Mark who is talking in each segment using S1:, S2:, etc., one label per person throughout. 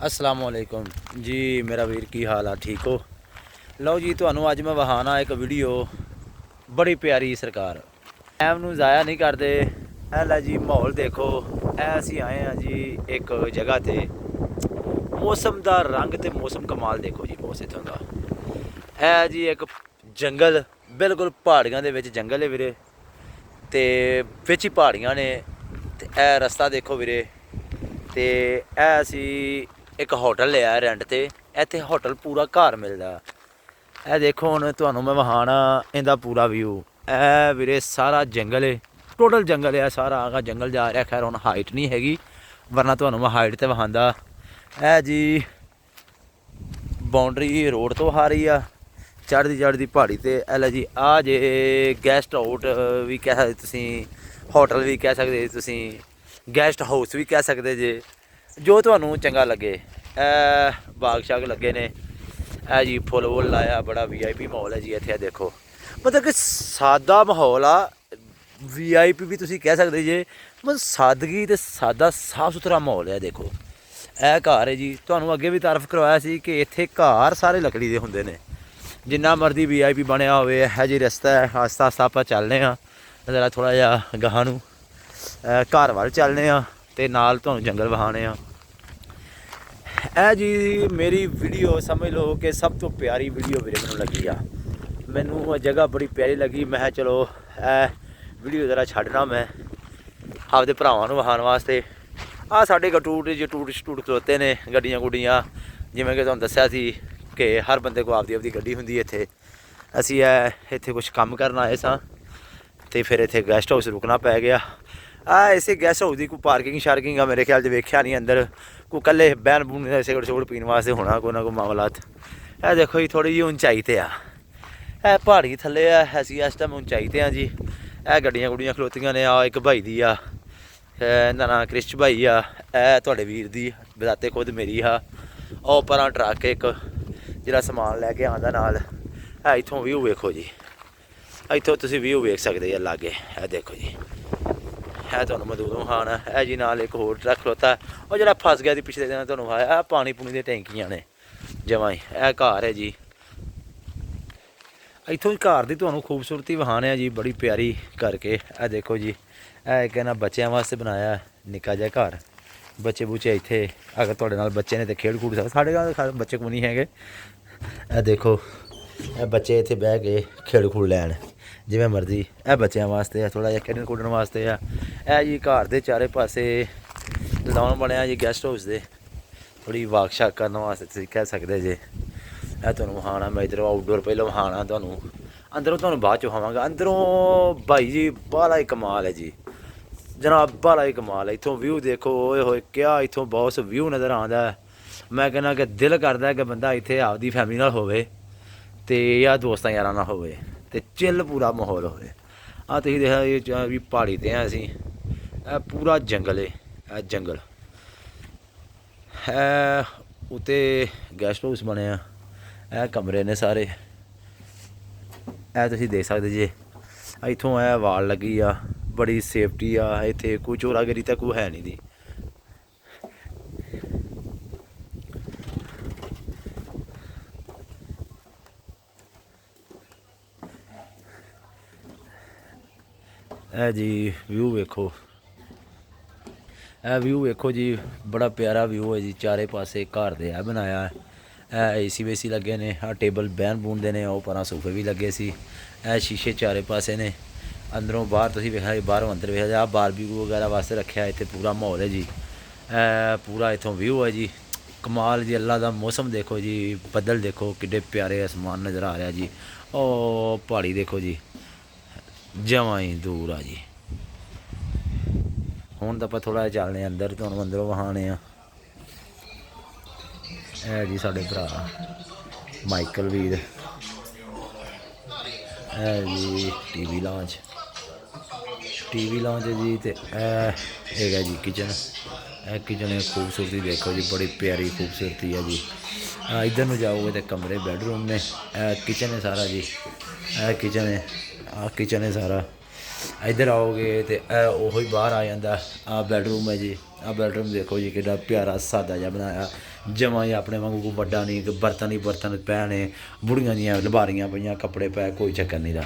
S1: अस्सलाम वालेकुम जी मेरा वीर की हाल है ठीक हो। लो जी ਤੁਹਾਨੂੰ ਅੱਜ ਮੈਂ ਵਹਾਣਾ ਇੱਕ ਵੀਡੀਓ ਬੜੀ ਪਿਆਰੀ ਸਰਕਾਰ ਟਾਈਮ ਨੂੰ ਜ਼ਾਇਆ ਨਹੀਂ ਕਰਦੇ। ਇਹ ਲੈ ਜੀ ਮਾਹੌਲ ਦੇਖੋ। ਇਹ ਅਸੀਂ ਆਏ ਹਾਂ ਜੀ ਇੱਕ ਜਗ੍ਹਾ ਤੇ ਮੌਸਮ ਦਾ ਰੰਗ ਤੇ ਮੌਸਮ ਕਮਾਲ ਦੇਖੋ ਜੀ ਬਹੁਤ ਇੱਥੋਂ ਦਾ। ਇਹ ਜੀ ਇੱਕ ਜੰਗਲ ਬਿਲਕੁਲ ਪਹਾੜੀਆਂ ਦੇ ਵਿੱਚ ਜੰਗਲ ਹੈ ਵੀਰੇ ਤੇ ਵਿੱਚ ਹੀ ਪਹਾੜੀਆਂ ਨੇ ਤੇ ਇਹ ਰਸਤਾ ਦੇਖੋ ਵੀਰੇ ਤੇ ਇਹ ਅਸੀਂ ਇੱਕ ਹੋਟਲ ਲਿਆ ਰੈਂਟ ਤੇ। ਇੱਥੇ ਹੋਟਲ ਪੂਰਾ ਘਰ ਮਿਲਦਾ। ਇਹ ਦੇਖੋ ਹੁਣ ਤੁਹਾਨੂੰ ਮੈਂ ਵਿਖਾਣਾ ਇਹਦਾ ਪੂਰਾ ਵਿਊ। ਇਹ ਵੀਰੇ ਸਾਰਾ ਜੰਗਲ ਹੈ ਟੋਟਲ ਜੰਗਲ ਹੈ ਸਾਰਾ ਆਗਾ ਜੰਗਲ ਜਾ ਰਿਹਾ। ਖੈਰ ਹੁਣ ਹਾਈਟ ਨਹੀਂ ਹੈਗੀ ਵਰਨਾ ਤੁਹਾਨੂੰ ਮੈਂ ਹਾਈਟ ਤੇ ਵਿਖਾਉਂਦਾ। ਇਹ ਜੀ ਬਾਉਂਡਰੀ ਰੋਡ ਤੋਂ ਆ ਰਹੀ ਆ ਚੜ੍ਹਦੀ ਪਹਾੜੀ ਤੇ। ਇਹ ਲੈ ਜੀ ਆ ਜੇ ਗੈਸਟ ਹਾਊਸ ਵੀ ਕਹਿ ਸਕਦੇ ਤੁਸੀਂ, ਹੋਟਲ ਵੀ ਕਹਿ ਸਕਦੇ ਤੁਸੀਂ, ਗੈਸਟ ਹਾਊਸ ਵੀ ਕਹਿ ਸਕਦੇ ਜੇ, ਜੋ ਤੁਹਾਨੂੰ ਚੰਗਾ ਲੱਗੇ। ਬਾਗ ਸ਼ਾਗ ਲੱਗੇ ਨੇ। ਇਹ ਜੀ ਫੁੱਲ ਵੁੱਲ ਲਾਇਆ ਬੜਾ VIP ਮਾਹੌਲ ਹੈ ਜੀ ਇੱਥੇ। ਦੇਖੋ ਮਤਲਬ ਕਿ ਸਾਦਾ ਮਾਹੌਲ ਆ। VIP ਵੀ ਤੁਸੀਂ ਕਹਿ ਸਕਦੇ ਜੇ ਮਤਲਬ ਸਾਦਗੀ ਤੇ ਸਾਦਾ ਸਾਫ ਸੁਥਰਾ ਮਾਹੌਲ ਹੈ। ਦੇਖੋ ਇਹ ਘਰ ਹੈ ਜੀ। ਤੁਹਾਨੂੰ ਅੱਗੇ ਵੀ ਤਾਰਫ ਕਰਵਾਇਆ ਸੀ ਕਿ ਇੱਥੇ ਘਰ ਸਾਰੇ ਲੱਕੜੀ ਦੇ ਹੁੰਦੇ ਨੇ। ਜਿੰਨਾ ਮਰਜ਼ੀ VIP ਬਣਿਆ ਹੋਵੇ ਇਹ ਜੀ ਰਸਤਾ ਹੈ। ਆਸਤਾ ਆਸਤਾ ਆਪਾਂ ਚੱਲਦੇ ਹਾਂ ਜ਼ਰਾ ਥੋੜ੍ਹਾ ਜਿਹਾ ਗਾਹਾਂ ਨੂੰ ਘਰ ਵੱਲ ਚੱਲਦੇ ਹਾਂ ਤੇ ਨਾਲ ਤੁਹਾਨੂੰ ਜੰਗਲ ਵਿਖਾਉਣੇ ਆ। ਇਹ ਜੀ ਮੇਰੀ ਵੀਡੀਓ ਸਮਝ ਲਓ ਕਿ ਸਭ ਤੋਂ ਪਿਆਰੀ ਵੀਡੀਓ ਵੀਰੇ ਮੈਨੂੰ ਲੱਗੀ ਆ। ਮੈਨੂੰ ਇਹ ਜਗ੍ਹਾ ਬੜੀ ਪਿਆਰੀ ਲੱਗੀ। ਮੈਂ ਕਿਹਾ ਚਲੋ ਇਹ ਵੀਡੀਓ ਜ਼ਰਾ ਛੱਡਣਾ ਮੈਂ ਆਪਦੇ ਭਰਾਵਾਂ ਨੂੰ ਵਿਖਾਉਣ ਵਾਸਤੇ। ਆਹ ਸਾਡੇ ਟੂਰਿਸਟ ਖਲੋਤੇ ਨੇ ਗੱਡੀਆਂ ਗੁੱਡੀਆਂ। ਜਿਵੇਂ ਕਿ ਤੁਹਾਨੂੰ ਦੱਸਿਆ ਸੀ ਕਿ ਹਰ ਬੰਦੇ ਕੋਲ ਆਪਦੀ ਗੱਡੀ ਹੁੰਦੀ ਇੱਥੇ। ਅਸੀਂ ਇੱਥੇ ਕੁਛ ਕੰਮ ਕਰਨ ਆਏ ਸਾਂ ਅਤੇ ਫਿਰ ਇੱਥੇ ਗੈਸਟ ਹਾਊਸ ਰੁਕਣਾ ਪੈ ਗਿਆ। ਇਸੇ ਗੈਸਟ ਹਾਊਸ ਦੀ ਕੋਈ ਪਾਰਕਿੰਗ ਸ਼ਾਰਕਿੰਗ ਆ ਮੇਰੇ ਖਿਆਲ 'ਚ ਵੇਖਿਆ ਨਹੀਂ ਅੰਦਰ। ਕੋਈ ਇਕੱਲੇ ਬਹਿਣ ਬੂਣ ਸਿਗਰਟ ਸੁਗਰਟ ਪੀਣ ਵਾਸਤੇ ਹੋਣਾ ਕੋਈ ਨਾ ਕੋਈ ਮਾਮਲਾਤ। ਇਹ ਦੇਖੋ ਜੀ ਥੋੜ੍ਹੀ ਜਿਹੀ ਉਚਾਈ 'ਤੇ ਆ। ਇਹ ਪਹਾੜੀ ਥੱਲੇ ਆ। ਅਸੀਂ ਇਸ ਟਾਈਮ ਉਚਾਈ 'ਤੇ ਆ ਜੀ। ਇਹ ਗੱਡੀਆਂ ਗੁੱਡੀਆਂ ਖਲੋਤੀਆਂ ਨੇ। ਆ ਇੱਕ ਭਾਈ ਦੀ ਆ ਇਹਦਾ ਨਾਂ ਕ੍ਰਿਸ਼ ਭਾਈ ਆ। ਇਹ ਤੁਹਾਡੇ ਵੀਰ ਦੀ ਬਜ਼ਾਤੇ ਖੁਦ ਮੇਰੀ ਆ। ਉਹ ਪਰਾਂ ਟਰੱਕ ਇੱਕ ਜਿਹੜਾ ਸਮਾਨ ਲੈ ਕੇ ਆਉਂਦਾ ਨਾਲ। ਇੱਥੋਂ ਵਿਊ ਵੇਖੋ ਜੀ। ਇੱਥੋਂ ਤੁਸੀਂ ਵਿਊ ਵੇਖ ਸਕਦੇ ਆ ਲਾਗੇ। ਇਹ ਦੇਖੋ ਜੀ ਹੈ ਤੁਹਾਨੂੰ ਮੈਂ ਦੂਰੋਂ ਖਾਣਾ। ਇਹ ਜੀ ਨਾਲ ਇੱਕ ਹੋਰ ਟਰੱਕ ਖਲੋਤਾ ਉਹ ਜਿਹੜਾ ਫਸ ਗਿਆ ਸੀ ਪਿਛਲੇ ਦਿਨਾਂ ਤੁਹਾਨੂੰ ਆਇਆ। ਪਾਣੀ ਪੂਣੀ ਦੀਆਂ ਟੈਂਕੀਆਂ ਨੇ ਜਮਾਂ ਹੀ। ਇਹ ਘਰ ਹੈ ਜੀ। ਇੱਥੋਂ ਘਰ ਦੀ ਤੁਹਾਨੂੰ ਖੂਬਸੂਰਤੀ ਵਿਖਾਉਣੇ ਆ ਜੀ ਬੜੀ ਪਿਆਰੀ ਕਰਕੇ। ਇਹ ਦੇਖੋ ਜੀ ਇਹ ਇੱਕ ਇਹਨਾਂ ਬੱਚਿਆਂ ਵਾਸਤੇ ਬਣਾਇਆ ਨਿੱਕਾ ਜਿਹਾ ਘਰ। ਬੱਚੇ ਬੁੱਚੇ ਇੱਥੇ ਅਗਰ ਤੁਹਾਡੇ ਨਾਲ ਬੱਚੇ ਨੇ ਤਾਂ ਖੇਡ ਖੂਡ ਸਕਦੇ। ਸਾਡੇ ਨਾਲ ਬੱਚੇ ਕੋਈ ਨਹੀਂ ਹੈਗੇ। ਇਹ ਦੇਖੋ ਇਹ ਬੱਚੇ ਇੱਥੇ ਬਹਿ ਕੇ ਖੇਡ ਖੂਡ ਲੈਣ ਜਿਵੇਂ ਮਰਜ਼ੀ। ਇਹ ਬੱਚਿਆਂ ਵਾਸਤੇ ਆ ਥੋੜ੍ਹਾ ਜਿਹਾ ਖੇਡਣ ਖੁੱਡਣ ਵਾਸਤੇ ਆ। ਇਹ ਜੀ ਘਰ ਦੇ ਚਾਰੇ ਪਾਸੇ ਲਾਉਣ ਬਣਿਆ ਜੀ ਗੈਸਟ ਹਾਊਸ ਦੇ। ਥੋੜ੍ਹੀ ਵਾਕ ਸ਼ਾਕ ਕਰਨ ਵਾਸਤੇ ਤੁਸੀਂ ਕਹਿ ਸਕਦੇ ਜੇ। ਇਹ ਤੁਹਾਨੂੰ ਵਿਖਾਉਣਾ ਮੈਂ ਇੱਧਰੋਂ ਆਊਟਡੋਰ ਪਹਿਲਾਂ ਵਿਖਾਉਣਾ ਤੁਹਾਨੂੰ। ਅੰਦਰੋਂ ਤੁਹਾਨੂੰ ਬਾਅਦ 'ਚ ਵਿਖਾਵਾਂਗਾ। ਅੰਦਰੋਂ ਭਾਈ ਜੀ ਬਾਹਲਾ ਹੀ ਕਮਾਲ ਹੈ ਜੀ ਜਨਾਬ ਬਾਹਲਾ ਹੀ ਕਮਾਲ ਹੈ। ਇੱਥੋਂ ਵਿਊ ਦੇਖੋ ਓਏ ਹੋਏ ਕਿਆ ਇੱਥੋਂ ਬਹੁਤ ਵਿਊ ਨਜ਼ਰ ਆਉਂਦਾ। ਮੈਂ ਕਹਿੰਦਾ ਕਿ ਦਿਲ ਕਰਦਾ ਕਿ ਬੰਦਾ ਇੱਥੇ ਆਪਦੀ ਫੈਮਿਲੀ ਨਾਲ ਹੋਵੇ ਅਤੇ ਜਾਂ ਦੋਸਤਾਂ ਯਾਰਾਂ ਨਾਲ ਹੋਵੇ ਅਤੇ ਚਿੱਲ ਪੂਰਾ ਮਾਹੌਲ ਹੋਵੇ। ਆਹ ਤੁਸੀਂ ਦੇਖਿਆ ਇਹ ਵੀ ਪਹਾੜੀ 'ਤੇ ਹਾਂ ਅਸੀਂ। ਇਹ ਪੂਰਾ ਜੰਗਲ ਹੈ। ਇਹ ਜੰਗਲ ਇਹ ਉੱਤੇ ਗੈਸਟ ਹਾਊਸ ਬਣਿਆ। ਇਹ ਕਮਰੇ ਨੇ ਸਾਰੇ। ਇਹ ਤੁਸੀਂ ਦੇਖ ਸਕਦੇ ਜੇ। ਇੱਥੋਂ ਇਹ ਵਾਲ ਲੱਗੀ ਆ ਬੜੀ ਸੇਫਟੀ ਆ ਇੱਥੇ। ਕੋਈ ਚੋਰਾਗਿਰੀ ਤਾਂ ਕੋਈ ਹੈ ਨਹੀਂ ਦੀ। ਇਹ ਜੀ ਵਿਊ ਵੇਖੋ। ਇਹ ਵਿਊ ਵੇਖੋ ਜੀ ਬੜਾ ਪਿਆਰਾ ਵਿਊ ਹੈ ਜੀ। ਚਾਰੇ ਪਾਸੇ ਘਰ ਦੇ ਆ ਬਣਾਇਆ। ਇਹ AC ਵੇਸੀ ਲੱਗੇ ਨੇ। ਆਹ ਟੇਬਲ ਬਹਿਣ ਬੂਣ ਦੇ ਨੇ। ਉਹ ਪਰਾਂ ਸੋਫੇ ਵੀ ਲੱਗੇ ਸੀ। ਇਹ ਸ਼ੀਸ਼ੇ ਚਾਰੇ ਪਾਸੇ ਨੇ। ਅੰਦਰੋਂ ਬਾਹਰ ਤੁਸੀਂ ਵੇਖਿਆ ਬਾਹਰੋਂ ਅੰਦਰ ਵੇਖਿਆ। ਆਹ ਬਾਰਬੀਕਿਊ ਵਗੈਰਾ ਵਾਸਤੇ ਰੱਖਿਆ ਇੱਥੇ। ਪੂਰਾ ਮਾਹੌਲ ਹੈ ਜੀ। ਇਹ ਪੂਰਾ ਇੱਥੋਂ ਵਿਊ ਹੈ ਜੀ ਕਮਾਲ ਜੀ। ਅੱਲਾ ਦਾ ਮੌਸਮ ਦੇਖੋ ਜੀ। ਬੱਦਲ ਦੇਖੋ ਕਿੱਡੇ ਪਿਆਰੇ ਅਸਮਾਨ ਨਜ਼ਰ ਆ ਰਿਹਾ ਜੀ। ਉਹ ਪਹਾੜੀ ਦੇਖੋ ਜੀ ਜਮਾਂ ਹੀ ਦੂਰ ਆ ਜੀ। ਹੁਣ ਤਾਂ ਆਪਾਂ ਥੋੜ੍ਹਾ ਜਿਹਾ ਚੱਲਦੇ ਹਾਂ ਅੰਦਰ ਤੁਹਾਨੂੰ ਅੰਦਰੋਂ ਵਿਖਾਉਣੇ ਆ। ਇਹ ਜੀ ਸਾਡੇ ਭਰਾ ਮਾਈਕਲ ਵੀਰ। ਇਹ ਜੀ TV ਲਾਂਚ ਹੈ ਜੀ। ਅਤੇ ਇਹ ਹੈਗਾ ਜੀ ਕਿਚਨ। ਇਹ ਕਿਚਨ ਦੀ ਖੂਬਸੂਰਤੀ ਦੇਖੋ ਜੀ ਬੜੀ ਪਿਆਰੀ ਖੂਬਸੂਰਤੀ ਹੈ ਜੀ। ਇੱਧਰ ਨੂੰ ਜਾਓਗੇ ਤਾਂ ਕਮਰੇ ਬੈਡਰੂਮ ਨੇ। ਇਹ ਕਿਚਨ ਹੈ ਸਾਰਾ ਜੀ। ਇਹ ਕਿਚਨ ਹੈ। ਆਹ ਕਿਚਨ ਹੈ ਸਾਰਾ। ਇੱਧਰ ਆਓਗੇ ਤੇ ਇਹ ਉਹੀ ਬਾਹਰ ਆ ਜਾਂਦਾ। ਆ ਬੈਡਰੂਮ ਹੈ ਜੀ। ਆ ਬੈਡਰੂਮ ਦੇਖੋ ਜੀ ਕਿੱਡਾ ਪਿਆਰਾ ਸਾਦਾ ਜਿਹਾ ਬਣਾਇਆ, ਜਮਾਂ ਹੀ ਆਪਣੇ ਵਾਂਗੂ ਕੋਈ ਵੱਡਾ ਨਹੀਂ, ਕਿ ਬਰਤਨ ਹੀ ਬਰਤਨ ਪਏ ਨੇ, ਬੁੜੀਆਂ ਦੀਆਂ ਲਬਾਰੀਆਂ ਪਈਆਂ, ਕੱਪੜੇ ਪਏ, ਕੋਈ ਚੱਕਰ ਨਹੀਂ ਦਾ।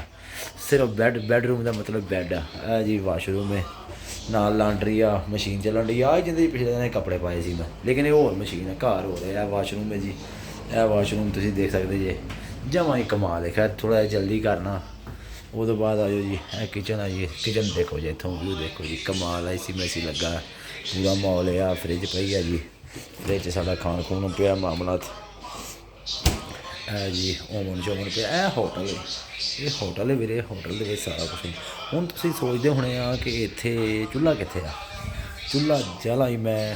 S1: ਸਿਰਫ ਬੈਡਰੂਮ ਦਾ ਮਤਲਬ ਬੈੱਡ ਆ। ਇਹ ਜੀ ਵਾਸ਼ਰੂਮ ਹੈ, ਨਾਲ ਲਾਂਡਰੀ ਆ, ਮਸ਼ੀਨ ਚੱਲਣ ਡਈ ਆ। ਜਿੰਦੇ ਪਿਛਲੇ ਦਿਨ ਕੱਪੜੇ ਪਾਏ ਸੀ ਮੈਂ, ਲੇਕਿਨ ਇਹ ਹੋਰ ਮਸ਼ੀਨ ਹੈ, ਘਰ ਹੋ ਰਿਹਾ। ਵਾਸ਼ਰੂਮ ਹੈ ਜੀ। ਇਹ ਵਾਸ਼ਰੂਮ ਤੁਸੀਂ ਦੇਖ ਸਕਦੇ ਜੇ, ਜਮਾਂ ਹੀ ਕਮਾਲ ਹੈ। ਖੈਰ ਥੋੜ੍ਹਾ ਜਿਹਾ ਜਲਦੀ ਕਰਨਾ, ਉਹਦੇ ਬਾਅਦ ਆ ਜਾਓ ਜੀ। ਇਹ ਕਿਚਨ ਆ ਜੀ। ਕਿਚਨ ਦੇਖੋ ਜੀ, ਇੱਥੋਂ ਵਿਊ ਦੇਖੋ ਜੀ, ਕਮਾਲ ਹੈ। AC ਮੈਸੀ ਲੱਗਾ, ਪੂਰਾ ਮਾਹੌਲ ਆ। ਫਰਿੱਜ ਪਈ ਹੈ ਜੀ, ਫਰਿੱਜ ਸਾਡਾ ਖਾਣ ਖੂਣ ਪਿਆ ਮਾਮਲਾਤ। ਇਹ ਜੀ ਓਵਨ ਸ਼ੋਵਨ ਪਿਆ। ਇਹ ਹੋਟਲ ਹੈ, ਇਹ ਹੋਟਲ ਹੈ ਵੀਰੇ। ਹੋਟਲ ਦੇ ਵਿੱਚ ਸਾਰਾ ਕੁਛ। ਹੁਣ ਤੁਸੀਂ ਸੋਚਦੇ ਹੋਣੇ ਆ ਕਿ ਇੱਥੇ ਚੁੱਲ੍ਹਾ ਕਿੱਥੇ ਆ। ਚੁੱਲ੍ਹਾ ਜਲਾ ਹੀ ਮੈਂ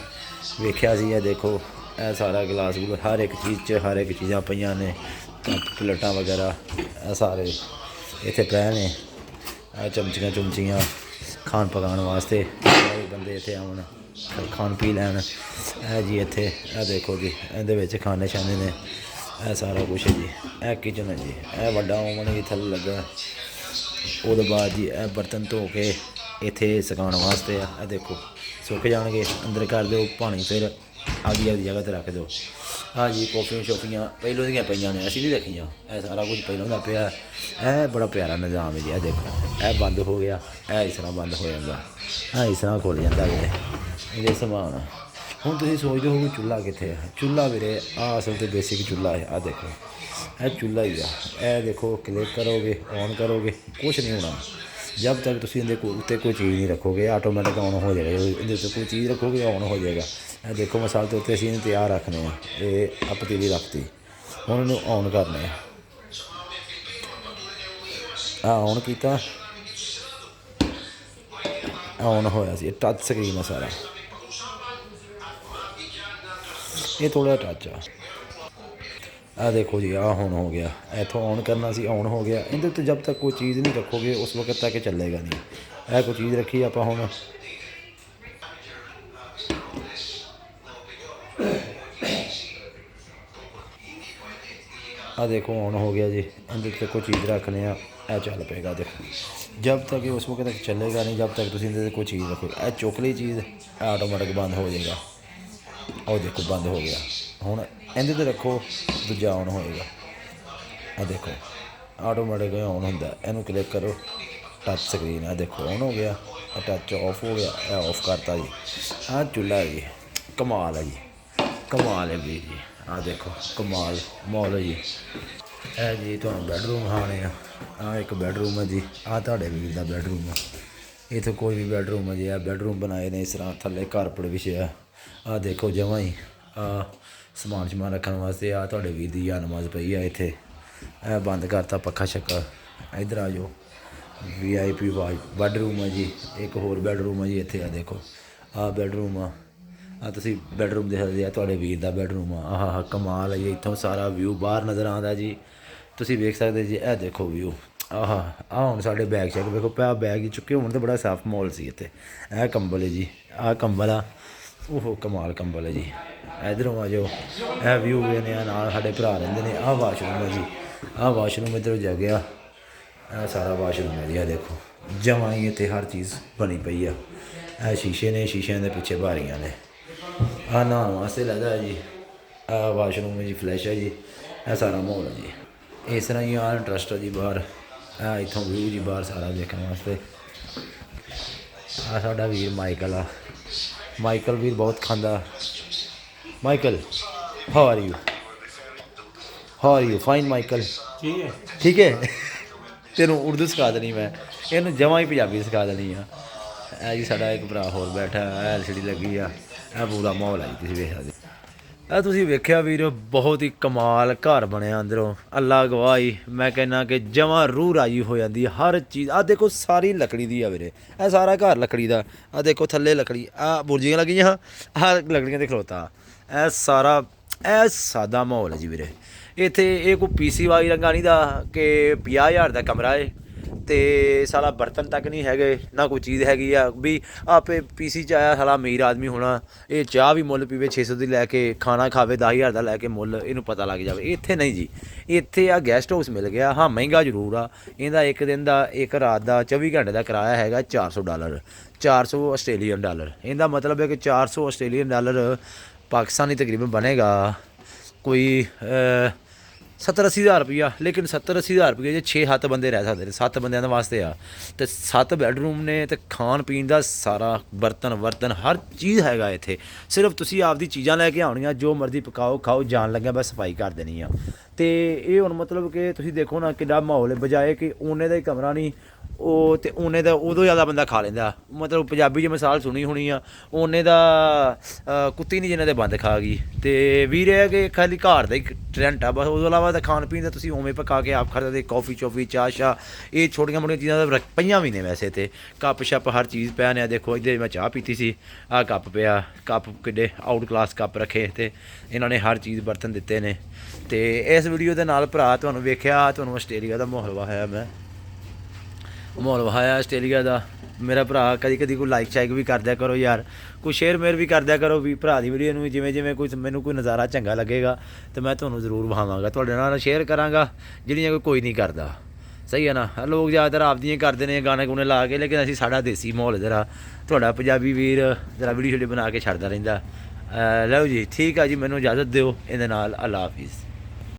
S1: ਵੇਖਿਆ ਸੀ। ਇਹ ਦੇਖੋ, ਇਹ ਸਾਰਾ ਗਲਾਸ ਗਲੂਸ ਹਰ ਇੱਕ ਚੀਜ਼ 'ਚ ਹਰ ਇੱਕ ਚੀਜ਼ਾਂ ਪਈਆਂ ਨੇ, ਕੱਪ ਪਲੇਟਾਂ ਵਗੈਰਾ ਇਹ ਸਾਰੇ ਇੱਥੇ ਪਏ ਨੇ। ਇਹ ਚਮਚੀਆਂ ਚੁਮਚੀਆਂ ਖਾਣ ਪਕਾਉਣ ਵਾਸਤੇ, ਬੰਦੇ ਇੱਥੇ ਆਉਣ ਖਾਣ ਪੀ ਲੈਣ। ਇਹ ਜੀ ਇੱਥੇ ਇਹ ਦੇਖੋ ਜੀ, ਇਹਦੇ ਵਿੱਚ ਖਾਣੇ ਛਾਣੇ ਨੇ। ਇਹ ਸਾਰਾ ਕੁਛ ਹੈ ਜੀ। ਇਹ ਕਿਚਨ ਹੈ ਜੀ। ਇਹ ਵੱਡਾ ਓਵਨ ਵੀ ਥੱਲੇ ਲੱਗਾ। ਉਹਦੇ ਬਾਅਦ ਜੀ ਇਹ ਬਰਤਨ ਧੋ ਕੇ ਇੱਥੇ ਸੁਕਾਉਣ ਵਾਸਤੇ ਆ। ਇਹ ਦੇਖੋ ਸੁੱਕ ਜਾਣਗੇ, ਅੰਦਰ ਕਰ ਦਿਓ ਪਾਣੀ, ਫਿਰ ਆਪਦੀ ਜਗ੍ਹਾ 'ਤੇ ਰੱਖ ਦਿਓ। ਹਾਂ ਜੀ ਕੌਫੀਆਂ ਸ਼ੋਫੀਆਂ ਪਹਿਲੋਂ ਦੀਆਂ ਪਈਆਂ ਨੇ, ਅਸੀਂ ਨਹੀਂ ਦੇਖੀਆਂ। ਇਹ ਸਾਰਾ ਕੁਝ ਪਹਿਲੋਂ ਦਾ ਪਿਆ। ਇਹ ਬੜਾ ਪਿਆਰਾ ਨਿਜ਼ਾਮ ਹੈ ਜੀ। ਇਹ ਦੇਖੋ, ਇਹ ਬੰਦ ਹੋ ਗਿਆ, ਇਹ ਇਸ ਤਰ੍ਹਾਂ ਬੰਦ ਹੋ ਜਾਂਦਾ, ਇਹ ਇਸ ਤਰ੍ਹਾਂ ਖੁੱਲ੍ਹ ਜਾਂਦਾ ਵੀਰੇ ਇਹਦੇ ਸਮਾਨ। ਹੁਣ ਤੁਸੀਂ ਸੋਚਦੇ ਹੋ ਕਿ ਚੁੱਲ੍ਹਾ ਕਿੱਥੇ ਆ। ਚੁੱਲ੍ਹਾ ਵੀਰੇ ਆਹ ਅਸਲ 'ਤੇ ਬੇਸਿਕ ਚੁੱਲ੍ਹਾ ਹੈ। ਆਹ ਦੇਖੋ, ਇਹ ਚੁੱਲ੍ਹਾ ਹੀ ਆ। ਇਹ ਦੇਖੋ ਕਲਿੱਕ ਕਰੋਗੇ, ਔਨ ਕਰੋਗੇ, ਕੁਛ ਨਹੀਂ ਹੋਣਾ ਜਦ ਤੱਕ ਤੁਸੀਂ ਇਹਦੇ ਉੱਤੇ ਕੋਈ ਚੀਜ਼ ਨਹੀਂ ਰੱਖੋਗੇ। ਆਟੋਮੈਟਿਕ ਔਨ ਹੋ ਜਾਏਗਾ। ਇਹਦੇ ਉੱਤੇ ਕੋਈ ਚੀਜ਼ ਰੱਖੋਗੇ, ਔਨ ਹੋ ਜਾਏਗਾ। ਇਹ ਦੇਖੋ ਮਸਾਲੇ ਦੇ ਉੱਤੇ ਅਸੀਂ ਇਹਨੂੰ ਤਿਆਰ ਰੱਖਣੇ ਆ। ਇਹ ਆ ਪਤੀਲੀ ਰੱਖਤੀ, ਹੁਣ ਇਹਨੂੰ ਔਨ ਕਰਨੇ ਆ। ਔਨ ਕੀਤਾ, ਔਨ ਹੋਇਆ ਸੀ। ਇਹ ਟੱਚ ਸਕਰੀਨ ਆ ਸਾਰਾ, ਇਹ ਥੋੜ੍ਹਾ ਟੱਚ ਆ। ਆਹ ਦੇਖੋ ਜੀ, ਆਹ ਹੁਣ ਹੋ ਗਿਆ। ਇੱਥੋਂ ਔਨ ਕਰਨਾ ਸੀ, ਔਨ ਹੋ ਗਿਆ। ਇਹਦੇ ਉੱਤੇ ਜਦ ਤੱਕ ਕੋਈ ਚੀਜ਼ ਨਹੀਂ ਰੱਖੋਗੇ ਉਸ ਵਕਤ ਤੱਕ ਚੱਲੇਗਾ ਨਹੀਂ। ਇਹ ਕੋਈ ਚੀਜ਼ ਰੱਖੀ ਆਪਾਂ ਹੁਣ, ਆਹ ਦੇਖੋ ਔਨ ਹੋ ਗਿਆ ਜੀ। ਇਹਦੇ ਉੱਤੇ ਕੋਈ ਚੀਜ਼ ਰੱਖਦੇ ਆ, ਇਹ ਚੱਲ ਪਏਗਾ। ਦੇਖੋ ਜਦ ਤੱਕ ਉਸ ਵਕਤ ਤੱਕ ਚੱਲੇਗਾ ਨਹੀਂ ਜਦ ਤੱਕ ਤੁਸੀਂ ਇਹਦੇ 'ਤੇ ਕੋਈ ਚੀਜ਼ ਰੱਖੋਗੇ। ਇਹ ਚੁੱਕ ਲਈ ਚੀਜ਼, ਆਟੋਮੈਟਿਕ ਬੰਦ ਹੋ ਜਾਏਗਾ। ਉਹ ਦੇਖੋ ਬੰਦ ਹੋ ਗਿਆ। ਹੁਣ ਇਹਦੇ 'ਤੇ ਰੱਖੋ, ਦੂਜਾ ਔਨ ਹੋਏਗਾ। ਆਹ ਦੇਖੋ ਆਟੋਮੈਟਿਕ ਔਨ ਹੁੰਦਾ। ਇਹਨੂੰ ਕਲਿੱਕ ਕਰੋ, ਟੱਚ ਸਕਰੀਨ। ਆਹ ਦੇਖੋ ਔਨ ਹੋ ਗਿਆ, ਟੱਚ ਆਫ ਹੋ ਗਿਆ, ਇਹ ਆਫ ਕਰਤਾ ਜੀ। ਆਹ ਚੁੱਲ੍ਹਾ ਜੀ, ਕਮਾਲ ਹੈ ਜੀ, ਕਮਾਲ ਹੈ ਵੀਰ ਜੀ। ਆਹ ਦੇਖੋ ਕਮਾਲ ਮਾਹੌਲ ਹੈ ਜੀ। ਇਹ ਜੀ ਤੁਹਾਨੂੰ ਬੈਡਰੂਮ ਖਾਣੇ ਆ। ਆਹ ਇੱਕ ਬੈਡਰੂਮ ਹੈ ਜੀ। ਆਹ ਤੁਹਾਡੇ ਵੀਰ ਦਾ ਬੈਡਰੂਮ ਆ। ਇੱਥੇ ਕੋਈ ਵੀ ਬੈਡਰੂਮ ਹੈ ਜੀ। ਆਹ ਬੈਡਰੂਮ ਬਣਾਏ ਨੇ ਇਸ ਤਰ੍ਹਾਂ, ਥੱਲੇ ਕਾਰਪੇਟ ਵਿਛਿਆ। ਆਹ ਦੇਖੋ ਜਮਾਂ ਹੀ ਆਹ ਸਮਾਨ ਸਮੂਨ ਰੱਖਣ ਵਾਸਤੇ। ਆਹ ਤੁਹਾਡੇ ਵੀਰ ਦੀ ਨਮਾਜ਼ ਪਈ ਆ ਇੱਥੇ। ਇਹ ਬੰਦ ਕਰਤਾ ਪੱਖਾ ਛੱਕਾ। ਇੱਧਰ ਆ ਜਾਓ, VIP ਬੈਡਰੂਮ ਹੈ ਜੀ। ਇੱਕ ਹੋਰ ਬੈਡਰੂਮ ਹੈ ਜੀ ਇੱਥੇ। ਆ ਦੇਖੋ ਆਹ ਬੈਡਰੂਮ ਆ। ਆਹ ਤੁਸੀਂ ਬੈਡਰੂਮ ਦੇਖ ਸਕਦੇ ਆ, ਤੁਹਾਡੇ ਵੀਰ ਦਾ ਬੈਡਰੂਮ ਆ। ਆਹ ਕਮਾਲ ਹੈ ਜੀ। ਇੱਥੋਂ ਸਾਰਾ ਵਿਊ ਬਾਹਰ ਨਜ਼ਰ ਆਉਂਦਾ ਜੀ, ਤੁਸੀਂ ਵੇਖ ਸਕਦੇ ਜੀ। ਇਹ ਦੇਖੋ ਵਿਊ। ਆਹ ਹੁਣ ਸਾਡੇ ਬੈਗ ਚੈੱਕ ਵੇਖੋ, ਪਿਆ ਬੈਗ ਹੀ ਚੁੱਕੇ ਹੋਣ ਤਾਂ ਬੜਾ ਸਾਫ਼ ਮਾਹੌਲ ਸੀ ਇੱਥੇ। ਇਹ ਕੰਬਲ ਹੈ ਜੀ, ਆਹ ਕੰਬਲ ਆ। ਉਹ ਕਮਾਲ ਕੰਬਲ ਹੈ ਜੀ। ਇੱਧਰੋਂ ਆ ਜਾਓ, ਇਹ ਵਿਊ ਵੇਖਦੇ ਆ। ਨਾਲ ਸਾਡੇ ਭਰਾ ਰਹਿੰਦੇ ਨੇ। ਆਹ ਵਾਸ਼ਰੂਮ ਹੈ ਜੀ। ਆਹ ਵਾਸ਼ਰੂਮ ਇੱਧਰੋਂ ਜਾ ਗਿਆ। ਇਹ ਸਾਰਾ ਵਾਸ਼ਰੂਮ ਹੈ ਜੀ। ਆਹ ਦੇਖੋ ਜਮਾਂ ਹੀ ਇੱਥੇ ਹਰ ਚੀਜ਼ ਬਣੀ ਪਈ ਆ। ਇਹ ਸ਼ੀਸ਼ੇ ਨੇ, ਸ਼ੀਸ਼ਿਆਂ ਦੇ ਪਿੱਛੇ ਬਾਰੀਆਂ ਨੇ। ਆਹ ਨਹਾਉਣ ਵਾਸਤੇ ਲੱਗਦਾ ਜੀ। ਆਹ ਵਾਸ਼ਰੂਮ ਹੈ ਜੀ, ਫਲੈਸ਼ ਹੈ ਜੀ। ਇਹ ਸਾਰਾ ਮਾਹੌਲ ਹੈ ਜੀ। ਇਸ ਤਰ੍ਹਾਂ ਹੀ ਆਹ ਇੰਟਰਸਟ ਹੈ ਜੀ ਬਾਹਰ। ਆਹ ਇੱਥੋਂ ਵਿਊ ਜੀ ਬਾਹਰ ਸਾਰਾ ਦੇਖਣ ਵਾਸਤੇ। ਆਹ ਸਾਡਾ ਵੀਰ ਮਾਈਕਲ ਆ। ਮਾਈਕਲ ਵੀਰ ਬਹੁਤ ਖਾਂਦਾ। Michael how are you fine Michael. ਠੀਕ ਹੈ। ਤੈਨੂੰ ਉਰਦੂ ਸਿਖਾ ਦੇਣੀ ਮੈਂ, ਇਹਨੂੰ ਜਮਾਂ ਹੀ ਪੰਜਾਬੀ ਸਿਖਾ ਦੇਣੀ ਆ। ਇਹ ਜੀ ਸਾਡਾ ਇੱਕ ਭਰਾ ਹੋਰ ਬੈਠਾ। LCD ਲੱਗੀ ਆ। ਇਹ ਪੂਰਾ ਮਾਹੌਲ ਹੈ ਜੀ, ਤੁਸੀਂ ਵੇਖ ਸਕਦੇ। ਇਹ ਤੁਸੀਂ ਵੇਖਿਆ ਵੀਰ, ਬਹੁਤ ਹੀ ਕਮਾਲ ਘਰ ਬਣਿਆ ਅੰਦਰੋਂ। ਅੱਲਾ ਗਵਾਹੀ, ਮੈਂ ਕਹਿੰਦਾ ਕਿ ਜਮਾਂ ਰੂਹ ਰਾਜੀ ਹੋ ਜਾਂਦੀ ਹਰ ਚੀਜ਼। ਆਹ ਦੇਖੋ ਸਾਰੀ ਲੱਕੜੀ ਦੀ ਆ ਵੀਰੇ। ਇਹ ਸਾਰਾ ਘਰ ਲੱਕੜੀ ਦਾ। ਆਹ ਦੇਖੋ ਥੱਲੇ ਲੱਕੜੀ, ਆਹ ਬੁਰਜੀਆਂ ਲੱਗੀਆਂ, ਆਹ ਲੱਕੜੀਆਂ 'ਤੇ ਖਲੋਤਾ। ਇਹ ਸਾਰਾ ਇਹ ਸਾਦਾ ਮਾਹੌਲ ਹੈ ਜੀ ਵੀਰੇ। ਇੱਥੇ ਇਹ ਕੋਈ PC ਵਾਲੀ ਰੰਗਾ ਨਹੀਂ ਦਾ ਕਿ 50,000 ਦਾ ਕਮਰਾ ਹੈ। ਤੇ ਸਾਲਾ ਬਰਤਨ ਤੱਕ ਨਹੀਂ ਹੈਗੇ, ਨਾ ਕੋਈ ਚੀਜ਼ ਹੈਗੀ ਆ ਵੀ ਆਪੇ ਪੀਸੀ 'ਚ ਆਇਆ ਸਾਲਾ ਅਮੀਰ ਆਦਮੀ ਹੋਣਾ, ਇਹ ਚਾਹ ਵੀ ਮੁੱਲ ਪੀਵੇ 600 ਦੀ ਲੈ ਕੇ, ਖਾਣਾ ਖਾਵੇ 10,000 ਦਾ ਲੈ ਕੇ ਮੁੱਲ, ਇਹਨੂੰ ਪਤਾ ਲੱਗ ਜਾਵੇ। ਇੱਥੇ ਨਹੀਂ ਜੀ, ਇੱਥੇ ਆ ਗੈਸਟ ਹਾਊਸ ਮਿਲ ਗਿਆ। ਹਾਂ ਮਹਿੰਗਾ ਜ਼ਰੂਰ ਆ, ਇਹਦਾ ਇੱਕ ਦਿਨ ਦਾ ਇੱਕ ਰਾਤ ਦਾ 24 ਘੰਟੇ ਦਾ ਕਿਰਾਇਆ ਹੈਗਾ $400, 400 ਆਸਟ੍ਰੇਲੀਅਨ ਡਾਲਰ। ਇਹਦਾ ਮਤਲਬ ਹੈ ਕਿ 400 ਆਸਟ੍ਰੇਲੀਅਨ ਡਾਲਰ ਪਾਕਿਸਤਾਨੀ ਤਕਰੀਬਨ ਬਣੇਗਾ ਕੋਈ 70-80 ਹਜ਼ਾਰ ਰੁਪਈਆ। ਲੇਕਿਨ 70-80 ਹਜ਼ਾਰ ਰੁਪਈਏ 'ਚ 6-7 ਬੰਦੇ ਰਹਿ ਸਕਦੇ ਨੇ, 7 ਬੰਦਿਆਂ ਦੇ ਵਾਸਤੇ ਆ, ਅਤੇ 7 ਬੈਡਰੂਮ ਨੇ, ਅਤੇ ਖਾਣ ਪੀਣ ਦਾ ਸਾਰਾ ਬਰਤਨ ਹਰ ਚੀਜ਼ ਹੈਗਾ ਇੱਥੇ। ਸਿਰਫ ਤੁਸੀਂ ਆਪਦੀ ਚੀਜ਼ਾਂ ਲੈ ਕੇ ਆਉਣੀਆਂ, ਜੋ ਮਰਜ਼ੀ ਪਕਾਓ ਖਾਓ, ਜਾਣ ਲੱਗਿਆ ਬਸ ਸਫਾਈ ਕਰ ਦੇਣੀ ਆ। ਅਤੇ ਇਹ ਹੁਣ ਮਤਲਬ ਕਿ ਤੁਸੀਂ ਦੇਖੋ ਨਾ ਕਿੰਨਾ ਮਾਹੌਲ ਹੈ, ਬਜਾਏ ਕਿ ਓਨੇ ਦਾ ਹੀ ਕਮਰਾ ਨਹੀਂ ਉਹ, ਅਤੇ ਓਨੇ ਦਾ ਉਦੋਂ ਜ਼ਿਆਦਾ ਬੰਦਾ ਖਾ ਲੈਂਦਾ। ਮਤਲਬ ਪੰਜਾਬੀ 'ਚ ਮਿਸਾਲ ਸੁਣੀ ਹੋਣੀ ਆ, ਓਨੇ ਦਾ ਕੁੱਤੀ ਨਹੀਂ ਜਿਨ੍ਹਾਂ ਦੇ ਬੰਦ ਖਾ ਗਈ। ਅਤੇ ਵੀਰ ਇਹ ਹੈ ਕਿ ਖਾਲੀ ਘਰ ਦਾ ਹੀ ਟਰੈਂਟ ਆ ਬਸ, ਉਸ ਤੋਂ ਇਲਾਵਾ ਤਾਂ ਖਾਣ ਪੀਣ ਦਾ ਤੁਸੀਂ ਉਵੇਂ ਪਕਾ ਕੇ ਆਪ ਖਾ ਸਕਦੇ। ਕੌਫੀ ਚੌਫੀ ਚਾਹ ਸ਼ਾਹ ਇਹ ਛੋਟੀਆਂ ਮੋਟੀਆਂ ਚੀਜ਼ਾਂ ਤਾਂ ਪਈਆਂ ਵੀ ਨੇ ਵੈਸੇ, ਤਾਂ ਕੱਪ ਸ਼ੱਪ ਹਰ ਚੀਜ਼ ਪਿਆ ਨੇ। ਦੇਖੋ ਇੱਧਰ ਮੈਂ ਚਾਹ ਪੀਤੀ ਸੀ, ਆਹ ਕੱਪ ਪਿਆ, ਕੱਪ ਕਿੱਡੇ ਆਊਟ ਕਲਾਸ ਕੱਪ ਰੱਖੇ, ਅਤੇ ਇਹਨਾਂ ਨੇ ਹਰ ਚੀਜ਼ ਬਰਤਨ ਦਿੱਤੇ ਨੇ। ਅਤੇ ਇਸ ਵੀਡੀਓ ਦੇ ਨਾਲ ਭਰਾ ਤੁਹਾਨੂੰ ਵੇਖਿਆ, ਤੁਹਾਨੂੰ ਆਸਟ੍ਰੇਲੀਆ ਦਾ ਮਾਹੌਲ ਵਿਖਾਇਆ, ਮੈਂ ਮਾਹੌਲ ਵਿਖਾਇਆ ਆਸਟ੍ਰੇਲੀਆ ਦਾ। ਮੇਰਾ ਭਰਾ ਕਦੀ ਕਦੀ ਕੋਈ ਲਾਈਕ ਸ਼ਾਈਕ ਵੀ ਕਰ ਦਿਆ ਕਰੋ ਯਾਰ, ਕੋਈ ਸ਼ੇਅਰ ਮੇਅਰ ਵੀ ਕਰ ਦਿਆ ਕਰੋ ਵੀ ਭਰਾ ਦੀ ਵੀਡੀਓ ਨੂੰ। ਜਿਵੇਂ ਕੋਈ ਮੈਨੂੰ ਕੋਈ ਨਜ਼ਾਰਾ ਚੰਗਾ ਲੱਗੇਗਾ ਤਾਂ ਮੈਂ ਤੁਹਾਨੂੰ ਜ਼ਰੂਰ ਵਿਖਾਵਾਂਗਾ, ਤੁਹਾਡੇ ਨਾਲ ਸ਼ੇਅਰ ਕਰਾਂਗਾ, ਜਿਹੜੀਆਂ ਕੋਈ ਨਹੀਂ ਕਰਦਾ। ਸਹੀ ਹੈ ਨਾ। ਲੋਕ ਜ਼ਿਆਦਾਤਰ ਆਪਦੀਆਂ ਕਰਦੇ ਨੇ ਗਾਣੇ ਗੁਣੇ ਲਾ ਕੇ, ਲੇਕਿਨ ਅਸੀਂ ਸਾਡਾ ਦੇਸੀ ਮਾਹੌਲ ਜ਼ਰਾ, ਤੁਹਾਡਾ ਪੰਜਾਬੀ ਵੀਰ ਜ਼ਰਾ ਵੀਡੀਓ ਸ਼ੀਡੀਓ ਬਣਾ ਕੇ ਛੱਡਦਾ ਰਹਿੰਦਾ। ਲਓ ਜੀ ਠੀਕ ਆ ਜੀ, ਮੈਨੂੰ ਇਜਾਜ਼ਤ ਦਿਓ ਇਹਦੇ ਨਾਲ। ਅੱਲਾ ਹਾਫਿਜ਼।